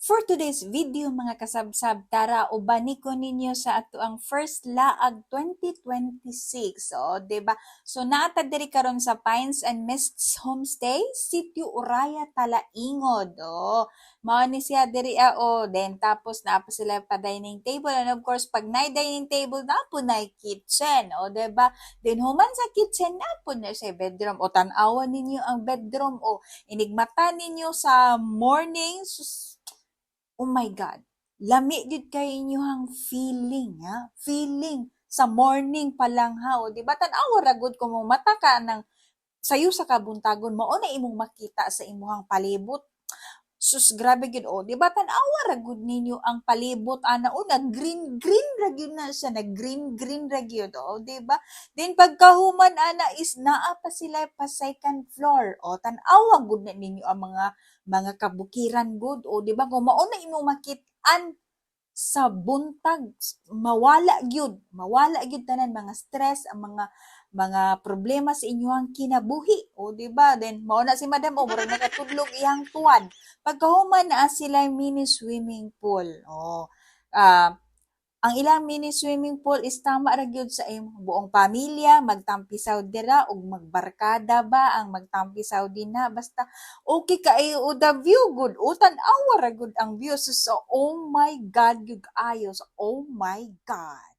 For today's video mga kasabsab, tara ubani ko ninyo sa ato ang first laag 2026. So, 'di ba? So naata diri karon sa Pines and Mists Homestay, Sitio Uraya, Talaingod. Mao ni siya diri then tapos na pa sila pa dining table and of course pag na dining table na po na kitchen, 'di ba? Then human sa kitchen na po na siya bedroom o tan-awan ninyo ang bedroom o inigmata ninyo sa morning. Oh my God, lami gid kay inyohang feeling, ha? Feeling sa morning pa lang ha, o di ba tan-awa ra gud kung mata ka ng sayo sa kabuntagon mao na imong makita sa imuhang palibot. Sus, grabe gid o, di ba tan-awa ra gud ninyo ang palibot ana o nag-green green ra gyud na siya, nag-green green ra gyud o, di ba? Then pagkahuman ana is naa pa sila pa second floor o tan-awa gud na ninyo ang mga kabukiran gud o di ba kung mao na imong makit-an sa buntag mawala gyud tanan mga stress ang mga problema sa inyong kinabuhi o di ba then mao na si madam o murag nakatudlog iyang tuwad pagkahuman na sila mini swimming pool ah ang ilang mini swimming pool is tama ra gyud sa imong buong pamilya magtampisaw dira ug magbarkada ba ang magtampisaw dinha basta okay kaayo o the view good o tan-awa ra gud ang view so, oh my god gyud ayo so, oh my god.